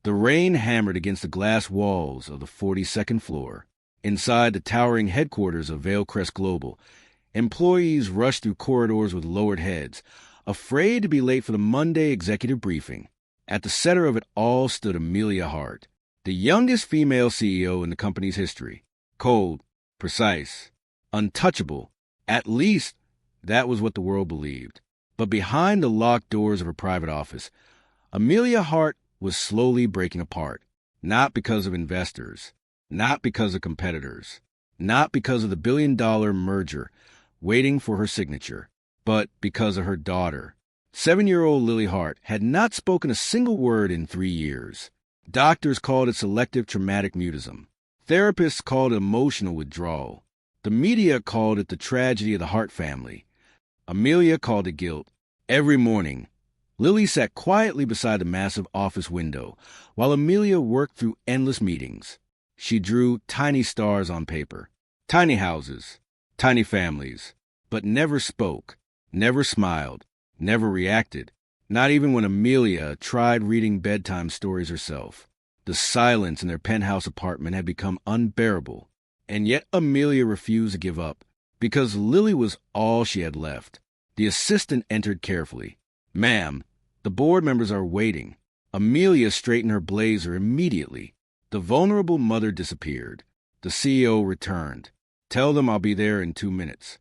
The rain hammered against the glass walls of the 42nd floor. Inside the towering headquarters of Vailcrest Global, employees rushed through corridors with lowered heads, afraid to be late for the Monday executive briefing. At the center of it all stood Amelia Hart, the youngest female CEO in the company's history. Cold, precise, untouchable. At least that was what the world believed. But behind the locked doors of her private office, Amelia Hart was slowly breaking apart, not because of investors, not because of competitors, not because of the billion-dollar merger waiting for her signature, but because of her daughter. 7-year-old Lily Hart had not spoken a single word in 3 years. Doctors called it selective traumatic mutism. Therapists called it emotional withdrawal. The media called it the tragedy of the Hart family. Amelia called it guilt. Every morning, Lily sat quietly beside the massive office window while Amelia worked through endless meetings. She drew tiny stars on paper, tiny houses, tiny families, but never spoke, never smiled, never reacted, not even when Amelia tried reading bedtime stories herself. The silence in their penthouse apartment had become unbearable, and yet Amelia refused to give up, because Lily was all she had left. The assistant entered carefully. "Ma'am, the board members are waiting." Amelia straightened her blazer immediately. The vulnerable mother disappeared. The CEO returned. "Tell them I'll be there in 2 minutes."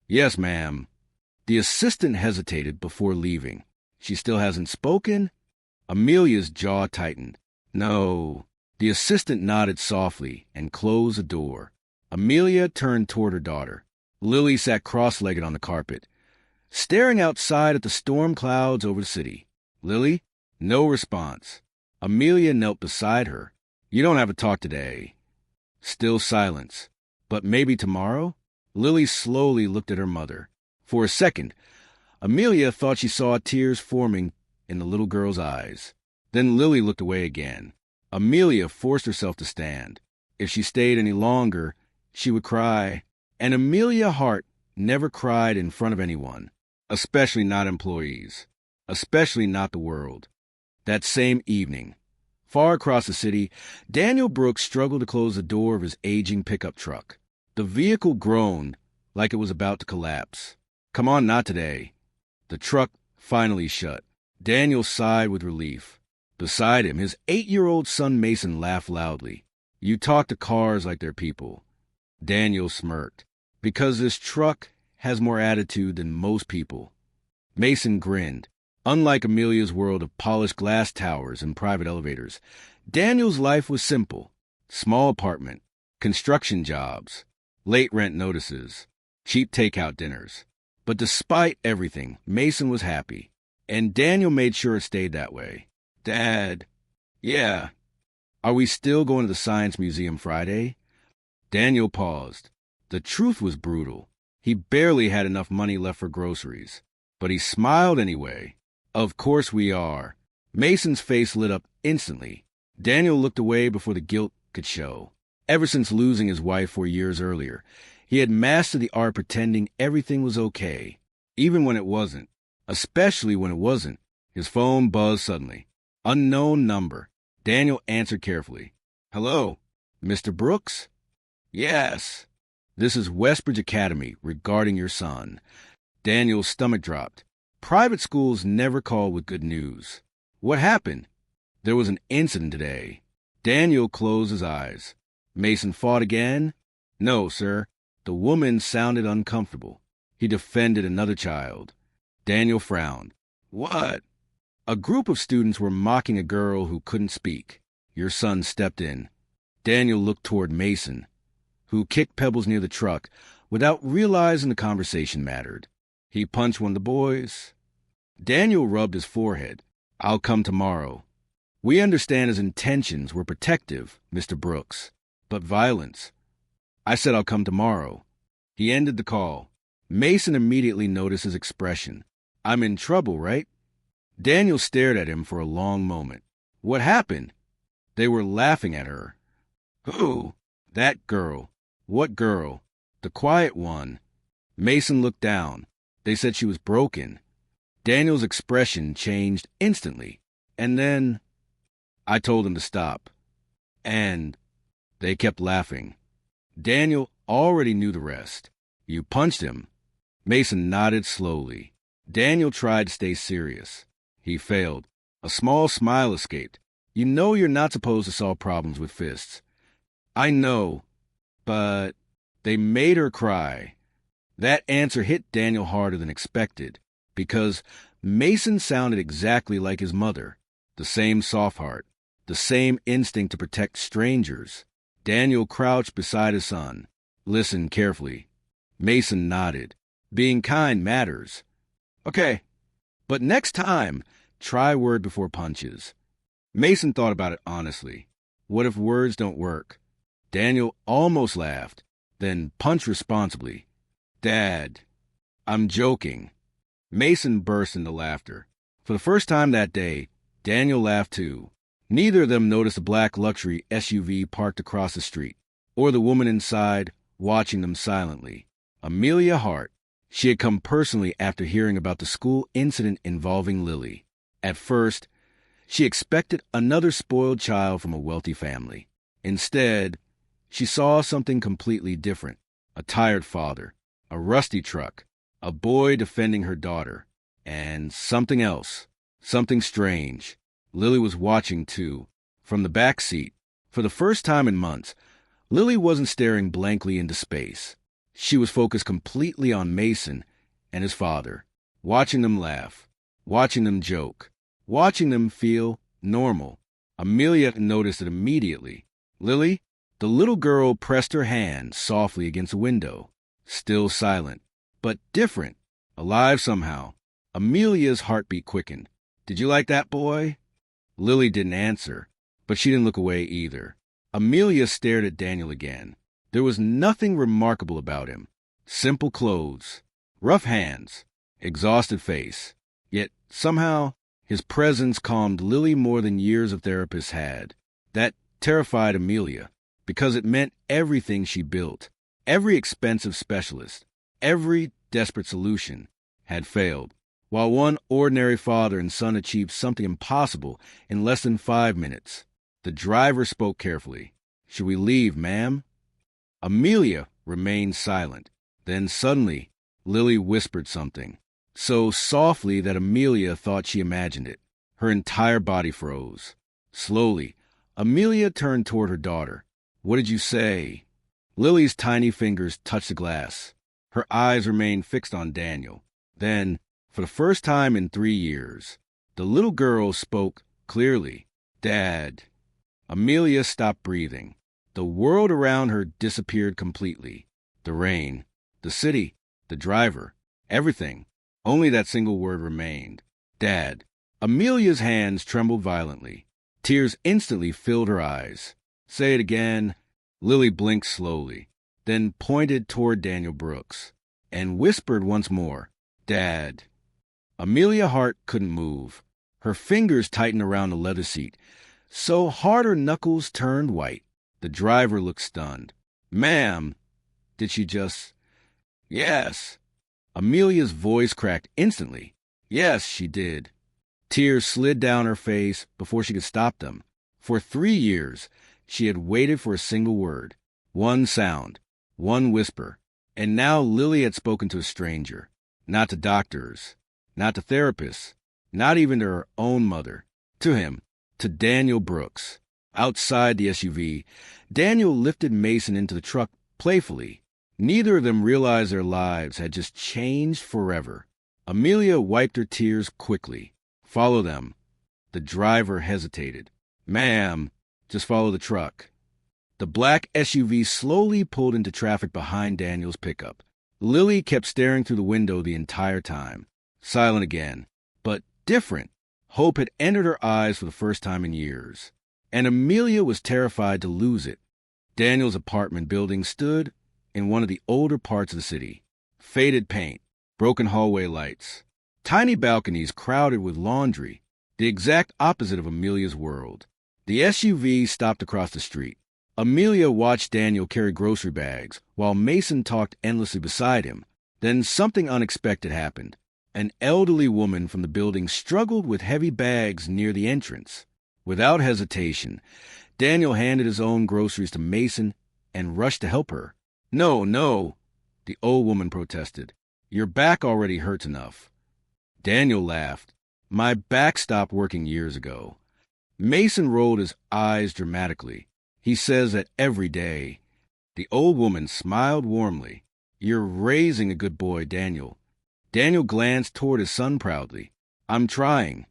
"Yes, ma'am." The assistant hesitated before leaving. "She still hasn't spoken?" Amelia's jaw tightened. "No." The assistant nodded softly and closed the door. Amelia turned toward her daughter. Lily sat cross-legged on the carpet, staring outside at the storm clouds over the city. "Lily?" No response. Amelia knelt beside her. "You don't have a talk today." Still silence. "But maybe tomorrow?" Lily slowly looked at her mother. For a second, Amelia thought she saw tears forming in the little girl's eyes. Then Lily looked away again. Amelia forced herself to stand. If she stayed any longer, she would cry. And Amelia Hart never cried in front of anyone, especially not employees, especially not the world. That same evening, far across the city, Daniel Brooks struggled to close the door of his aging pickup truck. The vehicle groaned like it was about to collapse. "Come on, not today." The truck finally shut. Daniel sighed with relief. Beside him, his 8-year-old son Mason laughed loudly. "You talk to cars like they're people." Daniel smirked. "Because this truck has more attitude than most people." Mason grinned. Unlike Amelia's world of polished glass towers and private elevators, Daniel's life was simple. Small apartment, construction jobs, late rent notices, cheap takeout dinners. But despite everything, Mason was happy, and Daniel made sure it stayed that way. "Dad." "Yeah." "Are we still going to the Science Museum Friday?" Daniel paused. The truth was brutal. He barely had enough money left for groceries. But he smiled anyway. "Of course we are." Mason's face lit up instantly. Daniel looked away before the guilt could show. Ever since losing his wife 4 years earlier, he had mastered the art of pretending everything was okay, even when it wasn't, especially when it wasn't. His phone buzzed suddenly. Unknown number. Daniel answered carefully. "Hello, Mr. Brooks?" "Yes." "This is Westbridge Academy regarding your son." Daniel's stomach dropped. Private schools never call with good news. "What happened?" "There was an incident today." Daniel closed his eyes. "Mason fought again?" "No, sir." The woman sounded uncomfortable. "He defended another child." Daniel frowned. "What?" "A group of students were mocking a girl who couldn't speak. Your son stepped in." Daniel looked toward Mason, who kicked pebbles near the truck without realizing the conversation mattered. "He punched one of the boys." Daniel rubbed his forehead. "I'll come tomorrow." "We understand his intentions were protective, Mr. Brooks, but violence." "I said I'll come tomorrow." He ended the call. Mason immediately noticed his expression. "I'm in trouble, right?" Daniel stared at him for a long moment. "What happened?" They were laughing at her. "Who?" "That girl." "What girl?" "The quiet one." Mason looked down. "They said she was broken." Daniel's expression changed instantly. And then I told them to stop. And they kept laughing. Daniel already knew the rest. You punched him. Mason nodded slowly. Daniel tried to stay serious. He failed. A small smile escaped. You know you're not supposed to solve problems with fists. I know, but they made her cry. That answer hit Daniel harder than expected, because Mason sounded exactly like his mother. The same soft heart, the same instinct to protect strangers. Daniel crouched beside his son, listened carefully. Mason nodded. Being kind matters. Okay, but next time, try word before punches. Mason thought about it honestly. What if words don't work? Daniel almost laughed, then punched responsibly. Dad, I'm joking. Mason burst into laughter. For the first time that day, Daniel laughed too. Neither of them noticed a black luxury SUV parked across the street, or the woman inside watching them silently. Amelia Hart. She had come personally after hearing about the school incident involving Lily. At first, she expected another spoiled child from a wealthy family. Instead, she saw something completely different. A tired father, a rusty truck, a boy defending her daughter, and something else, something strange. Lily was watching, too, from the back seat. For the first time in months, Lily wasn't staring blankly into space. She was focused completely on Mason and his father, watching them laugh, watching them joke, watching them feel normal. Amelia noticed it immediately. Lily, the little girl, pressed her hand softly against the window, still silent, but different, alive somehow. Amelia's heartbeat quickened. Did you like that boy? Lily didn't answer, but she didn't look away either. Amelia stared at Daniel again. There was nothing remarkable about him. Simple clothes, rough hands, exhausted face. Yet, somehow, his presence calmed Lily more than years of therapists had. That terrified Amelia, because it meant everything she built, every expensive specialist, every desperate solution, had failed. While one ordinary father and son achieved something impossible in less than 5 minutes. The driver spoke carefully. Should we leave, ma'am? Amelia remained silent. Then suddenly, Lily whispered something, so softly that Amelia thought she imagined it. Her entire body froze. Slowly, Amelia turned toward her daughter. What did you say? Lily's tiny fingers touched the glass. Her eyes remained fixed on Daniel. Then, for the first time in 3 years, the little girl spoke clearly. Dad. Amelia stopped breathing. The world around her disappeared completely. The rain, the city, the driver, everything. Only that single word remained. Dad. Amelia's hands trembled violently. Tears instantly filled her eyes. Say it again. Lily blinked slowly, then pointed toward Daniel Brooks, and whispered once more. Dad. Amelia Hart couldn't move. Her fingers tightened around the leather seat, so hard her knuckles turned white. The driver looked stunned. Ma'am, did she just... Yes. Amelia's voice cracked instantly. Yes, she did. Tears slid down her face before she could stop them. For 3 years, she had waited for a single word, one sound, one whisper. And now Lily had spoken to a stranger, not to doctors, not to therapists, not even to her own mother. To him, to Daniel Brooks. Outside the SUV, Daniel lifted Mason into the truck playfully. Neither of them realized their lives had just changed forever. Amelia wiped her tears quickly. Follow them. The driver hesitated. Ma'am, just follow the truck. The black SUV slowly pulled into traffic behind Daniel's pickup. Lily kept staring through the window the entire time. Silent again, but different. Hope had entered her eyes for the first time in years. And Amelia was terrified to lose it. Daniel's apartment building stood in one of the older parts of the city. Faded paint, broken hallway lights, tiny balconies crowded with laundry, the exact opposite of Amelia's world. The SUV stopped across the street. Amelia watched Daniel carry grocery bags while Mason talked endlessly beside him. Then something unexpected happened. An elderly woman from the building struggled with heavy bags near the entrance. Without hesitation, Daniel handed his own groceries to Mason and rushed to help her. No, no, the old woman protested. Your back already hurts enough. Daniel laughed. My back stopped working years ago. Mason rolled his eyes dramatically. He says that every day. The old woman smiled warmly. You're raising a good boy, Daniel. Daniel glanced toward his son proudly. I'm trying.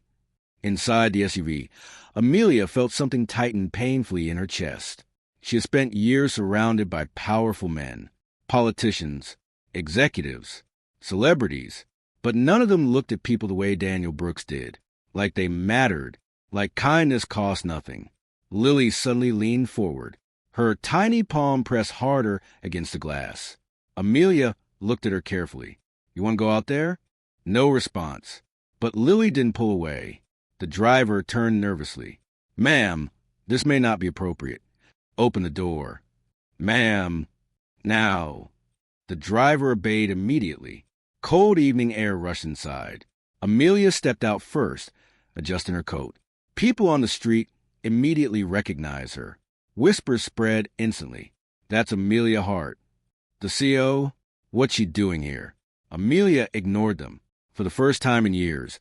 Inside the SUV, Amelia felt something tighten painfully in her chest. She had spent years surrounded by powerful men, politicians, executives, celebrities, but none of them looked at people the way Daniel Brooks did, like they mattered, like kindness cost nothing. Lily suddenly leaned forward, her tiny palm pressed harder against the glass. Amelia looked at her carefully. You want to go out there? No response. But Lily didn't pull away. The driver turned nervously. Ma'am, this may not be appropriate. Open the door. Ma'am, now. The driver obeyed immediately. Cold evening air rushed inside. Amelia stepped out first, adjusting her coat. People on the street immediately recognized her. Whispers spread instantly. That's Amelia Hart. The CO? What's she doing here? Amelia ignored them. For the first time in years,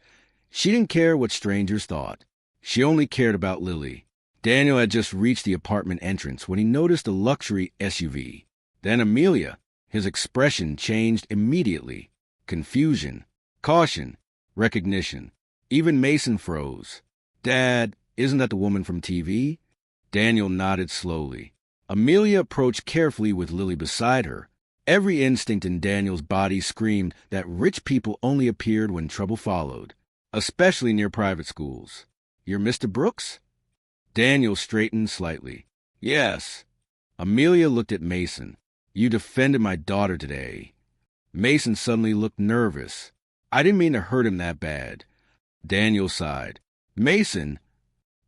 she didn't care what strangers thought. She only cared about Lily. Daniel had just reached the apartment entrance when he noticed a luxury SUV. Then Amelia. His expression changed immediately. Confusion, caution, recognition. Even Mason froze. Dad, isn't that the woman from TV? Daniel nodded slowly. Amelia approached carefully with Lily beside her. Every instinct in Daniel's body screamed that rich people only appeared when trouble followed, especially near private schools. You're Mr. Brooks? Daniel straightened slightly. Yes. Amelia looked at Mason. You defended my daughter today. Mason suddenly looked nervous. I didn't mean to hurt him that bad. Daniel sighed. Mason,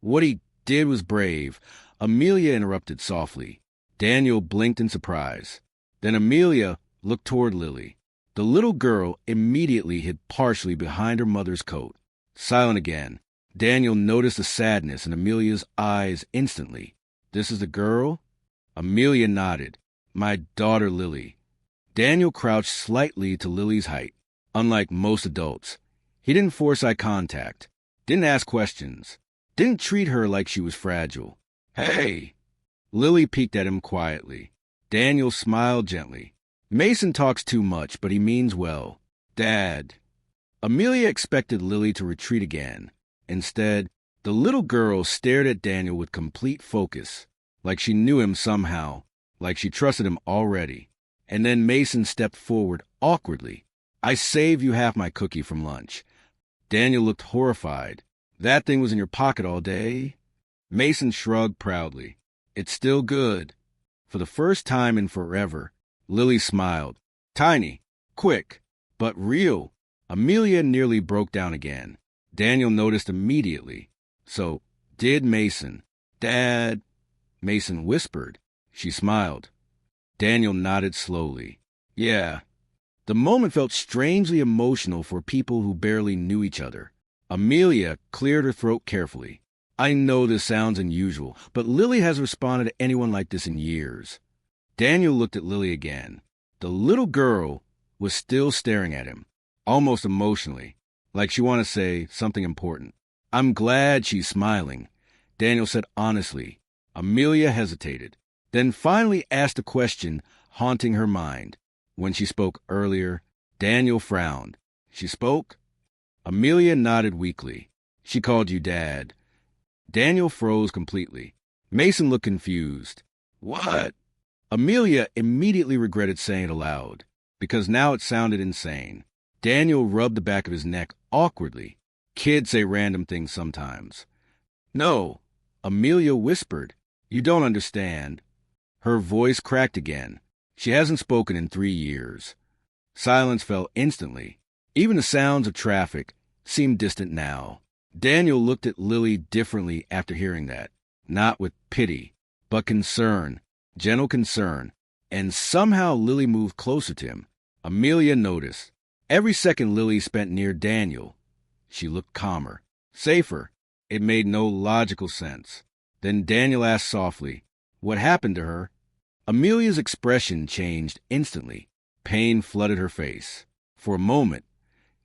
what he did was brave. Amelia interrupted softly. Daniel blinked in surprise. Then Amelia looked toward Lily. The little girl immediately hid partially behind her mother's coat. Silent again, Daniel noticed the sadness in Amelia's eyes instantly. This is the girl? Amelia nodded. My daughter Lily. Daniel crouched slightly to Lily's height. Unlike most adults, he didn't force eye contact, didn't ask questions, didn't treat her like she was fragile. Hey! Lily peeked at him quietly. Daniel smiled gently. Mason talks too much, but he means well. Dad. Amelia expected Lily to retreat again. Instead, the little girl stared at Daniel with complete focus, like she knew him somehow, like she trusted him already. And then Mason stepped forward awkwardly. I saved you half my cookie from lunch. Daniel looked horrified. That thing was in your pocket all day? Mason shrugged proudly. It's still good. For the first time in forever, Lily smiled. Tiny, quick, but real. Amelia nearly broke down again. Daniel noticed immediately. So, did Mason. Dad, Mason whispered. She smiled. Daniel nodded slowly. Yeah. The moment felt strangely emotional for people who barely knew each other. Amelia cleared her throat carefully. I know this sounds unusual, but Lily hasn't responded to anyone like this in years. Daniel looked at Lily again. The little girl was still staring at him, almost emotionally, like she wanted to say something important. I'm glad she's smiling, Daniel said honestly. Amelia hesitated, then finally asked a question haunting her mind. When she spoke earlier, Daniel frowned. She spoke? Amelia nodded weakly. She called you Dad. Daniel froze completely. Mason looked confused. What? Amelia immediately regretted saying it aloud, because now it sounded insane. Daniel rubbed the back of his neck awkwardly. Kids say random things sometimes. No, Amelia whispered. You don't understand. Her voice cracked again. She hasn't spoken in 3 years. Silence fell instantly. Even the sounds of traffic seemed distant now. Daniel looked at Lily differently after hearing that. Not with pity, but concern, gentle concern. And somehow Lily moved closer to him. Amelia noticed. Every second Lily spent near Daniel, she looked calmer, safer. It made no logical sense. Then Daniel asked softly, "What happened to her?" Amelia's expression changed instantly. Pain flooded her face. For a moment,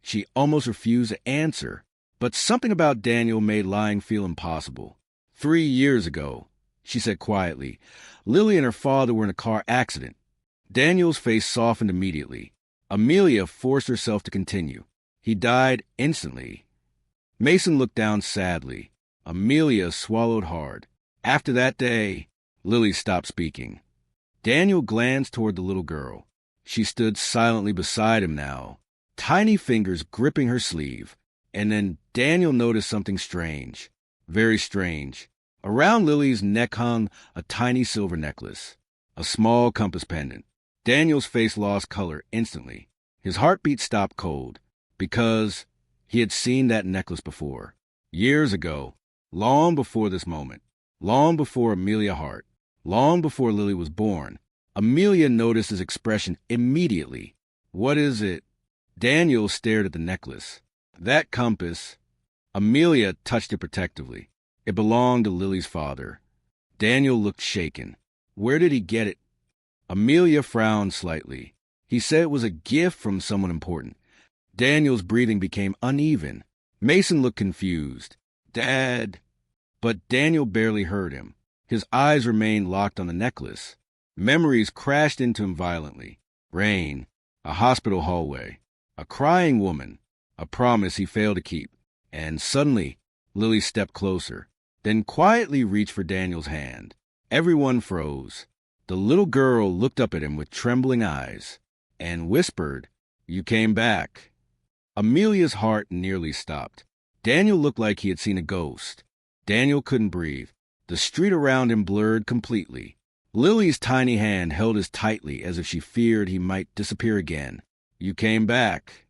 she almost refused to answer, but something about Daniel made lying feel impossible. 3 years ago, she said quietly, Lily and her father were in a car accident. Daniel's face softened immediately. Amelia forced herself to continue. He died instantly. Mason looked down sadly. Amelia swallowed hard. After that day, Lily stopped speaking. Daniel glanced toward the little girl. She stood silently beside him now, tiny fingers gripping her sleeve. And then Daniel noticed something strange, very strange. Around Lily's neck hung a tiny silver necklace, a small compass pendant. Daniel's face lost color instantly. His heartbeat stopped cold, because he had seen that necklace before. Years ago, long before this moment, long before Amelia Hart, long before Lily was born. Amelia noticed his expression immediately. "What is it?" Daniel stared at the necklace. That compass. Amelia touched it protectively. It belonged to Lily's father. Daniel looked shaken. Where did he get it? Amelia frowned slightly. He said it was a gift from someone important. Daniel's breathing became uneven. Mason looked confused. "Dad." But Daniel barely heard him. His eyes remained locked on the necklace. Memories crashed into him violently. Rain, a hospital hallway, a crying woman, a promise he failed to keep. And suddenly, Lily stepped closer, then quietly reached for Daniel's hand. Everyone froze. The little girl looked up at him with trembling eyes and whispered, "You came back." Amelia's heart nearly stopped. Daniel looked like he had seen a ghost. Daniel couldn't breathe. The street around him blurred completely. Lily's tiny hand held as tightly as if she feared he might disappear again. "You came back."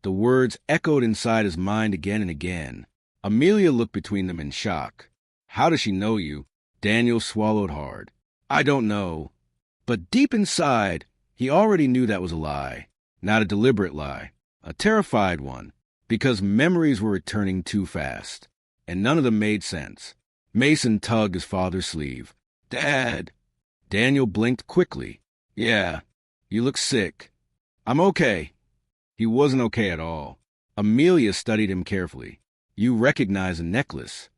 The words echoed inside his mind again and again. Amelia looked between them in shock. "How does she know you?" Daniel swallowed hard. "I don't know." But deep inside, he already knew that was a lie. Not a deliberate lie. A terrified one. Because memories were returning too fast. And none of them made sense. Mason tugged his father's sleeve. "Dad." Daniel blinked quickly. "Yeah, you look sick." "I'm okay." He wasn't okay at all. Amelia studied him carefully. "You recognize the necklace."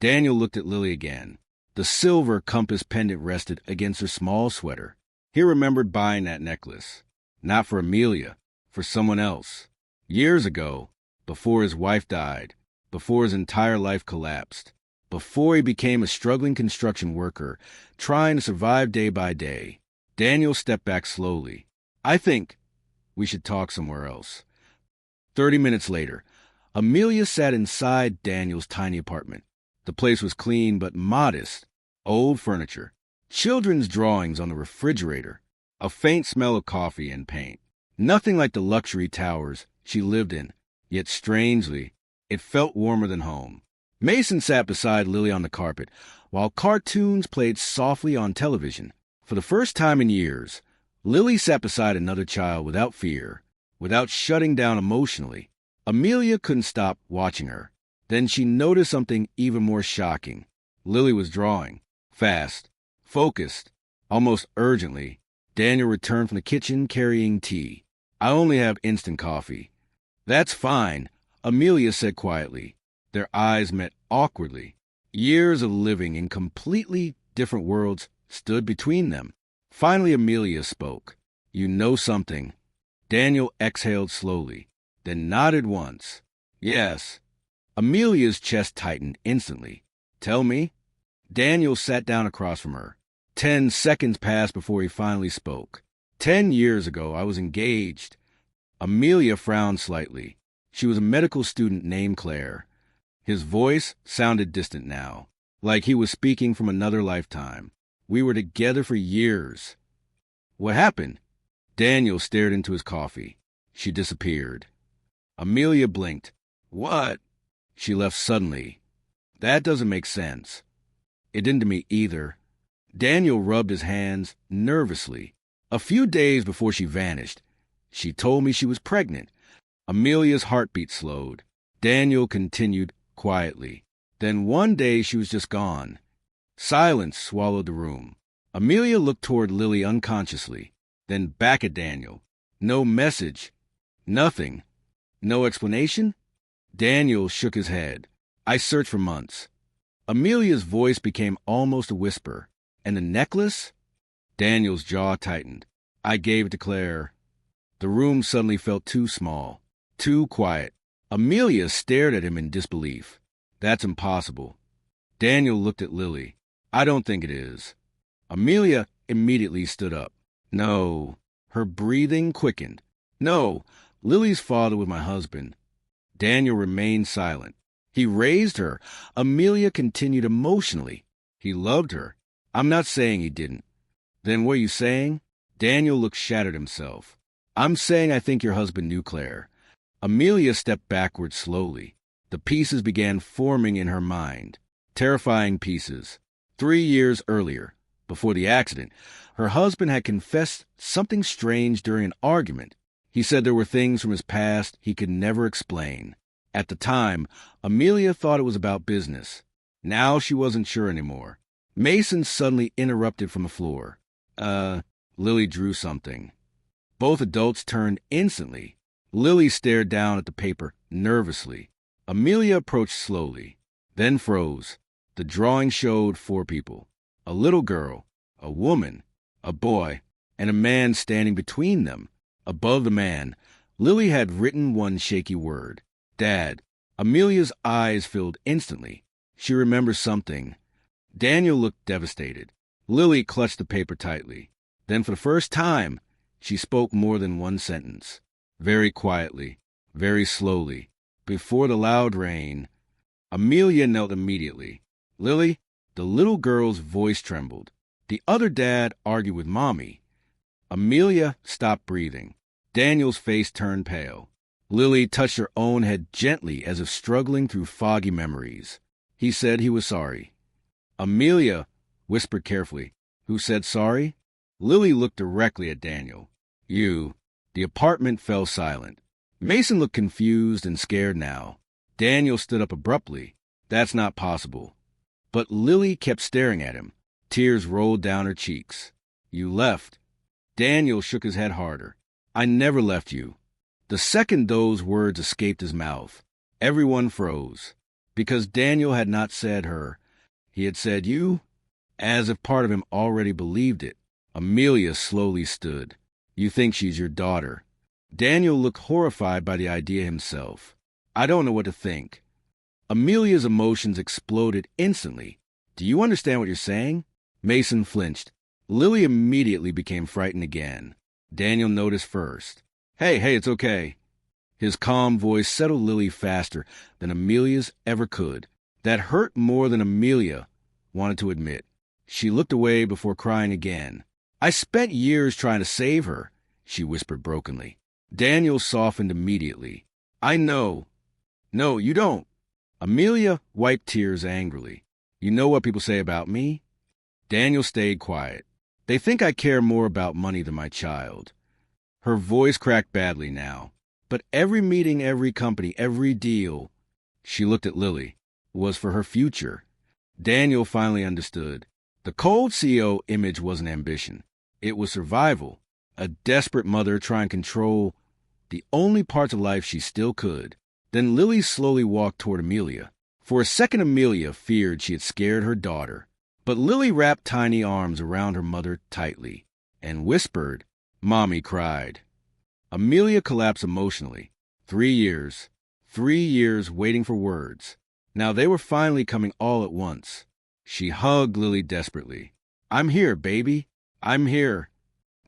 Daniel looked at Lily again. The silver compass pendant rested against her small sweater. He remembered buying that necklace. Not for Amelia, for someone else. Years ago, before his wife died, before his entire life collapsed, before he became a struggling construction worker, trying to survive day by day. Daniel stepped back slowly. "I think we should talk somewhere else." 30 minutes later, Amelia sat inside Daniel's tiny apartment. The place was clean but modest. Old furniture, children's drawings on the refrigerator, a faint smell of coffee and paint. Nothing like the luxury towers she lived in, yet strangely, it felt warmer than home. Mason sat beside Lily on the carpet, while cartoons played softly on television. For the first time in years, Lily sat beside another child without fear, without shutting down emotionally. Amelia couldn't stop watching her. Then she noticed something even more shocking. Lily was drawing. Fast. Focused. Almost urgently. Daniel returned from the kitchen carrying tea. "I only have instant coffee." "That's fine," Amelia said quietly. Their eyes met awkwardly. Years of living in completely different worlds stood between them. Finally, Amelia spoke. "You know something." Daniel exhaled slowly, then nodded once. "Yes." Amelia's chest tightened instantly. "Tell me." Daniel sat down across from her. 10 seconds passed before he finally spoke. 10 years ago, I was engaged." Amelia frowned slightly. She was a medical student named Claire. His voice sounded distant now, like he was speaking from another lifetime. "We were together for years." "What happened?" Daniel stared into his coffee. "She disappeared." Amelia blinked. "What?" "She left suddenly." "That doesn't make sense." "It didn't to me either." Daniel rubbed his hands nervously. "A few days before she vanished, she told me she was pregnant." Amelia's heartbeat slowed. Daniel continued quietly. Then one day she was just gone. Silence swallowed the room. Amelia looked toward Lily unconsciously, then back at Daniel. No message. Nothing. No explanation? Daniel shook his head. I searched for months. Amelia's voice became almost a whisper. And the necklace? Daniel's jaw tightened. I gave it to Claire. The room suddenly felt too small, too quiet. Amelia stared at him in disbelief. That's impossible. Daniel looked at Lily. I don't think it is. Amelia immediately stood up. No. Her breathing quickened. No, Lily's father was my husband. Daniel remained silent. He raised her. Amelia continued emotionally. He loved her. I'm not saying he didn't. Then what are you saying? Daniel looked shattered himself. I'm saying I think your husband knew Claire. Amelia stepped backward slowly. The pieces began forming in her mind. Terrifying pieces. 3 years earlier, before the accident, her husband had confessed something strange during an argument. He said there were things from his past he could never explain. At the time, Amelia thought it was about business. Now she wasn't sure anymore. Mason suddenly interrupted from the floor. Lily drew something. Both adults turned instantly. Lily stared down at the paper nervously. Amelia approached slowly, then froze. The drawing showed 4 people. A little girl, a woman, a boy, and a man standing between them. Above the man, Lily had written one shaky word. Dad. Amelia's eyes filled instantly. She remembered something. Daniel looked devastated. Lily clutched the paper tightly. Then for the first time, she spoke more than one sentence. Very quietly, very slowly. Before the loud rain, Amelia knelt immediately. Lily, the little girl's voice trembled. The other dad argued with Mommy. Amelia stopped breathing. Daniel's face turned pale. Lily touched her own head gently as if struggling through foggy memories. He said he was sorry. Amelia whispered carefully, Who said sorry? Lily looked directly at Daniel. You. The apartment fell silent. Mason looked confused and scared now. Daniel stood up abruptly. That's not possible. But Lily kept staring at him. Tears rolled down her cheeks. You left. Daniel shook his head harder. I never left you. The second those words escaped his mouth, everyone froze. Because Daniel had not said her. He had said you, as if part of him already believed it. Amelia slowly stood. You think she's your daughter. Daniel looked horrified by the idea himself. I don't know what to think. Amelia's emotions exploded instantly. Do you understand what you're saying? Mason flinched. Lily immediately became frightened again. Daniel noticed first. Hey, it's okay. His calm voice settled Lily faster than Amelia's ever could. That hurt more than Amelia wanted to admit. She looked away before crying again. I spent years trying to save her, she whispered brokenly. Daniel softened immediately. I know. No, you don't. Amelia wiped tears angrily. You know what people say about me? Daniel stayed quiet. They think I care more about money than my child. Her voice cracked badly now. But every meeting, every company, every deal, she looked at Lily, was for her future. Daniel finally understood. The cold CEO image wasn't ambition. It was survival. A desperate mother trying to control the only parts of life she still could. Then Lily slowly walked toward Amelia. For a second, Amelia feared she had scared her daughter. But Lily wrapped tiny arms around her mother tightly and whispered. Mommy cried. Amelia collapsed emotionally. 3 years. 3 years waiting for words. Now they were finally coming all at once. She hugged Lily desperately. I'm here, baby. I'm here.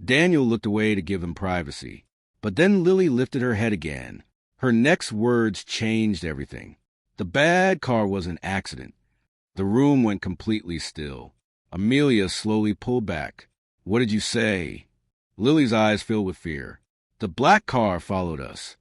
Daniel looked away to give them privacy. But then Lily lifted her head again. Her next words changed everything. The bad car was an accident. The room went completely still. Amelia slowly pulled back. What did you say? Lily's eyes filled with fear. The black car followed us.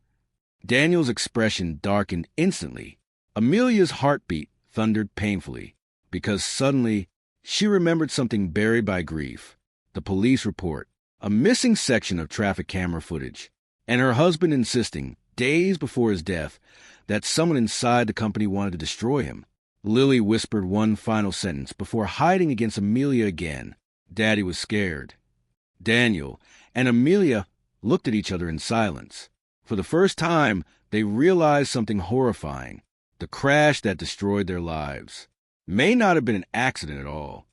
Daniel's expression darkened instantly. Amelia's heartbeat thundered painfully, because suddenly she remembered something buried by grief. The police report, a missing section of traffic camera footage, and her husband insisting, days before his death, that someone inside the company wanted to destroy him. Lily whispered one final sentence before hiding against Amelia again. Daddy was scared. Daniel and Amelia looked at each other in silence. For the first time, they realized something horrifying. The crash that destroyed their lives may not have been an accident at all.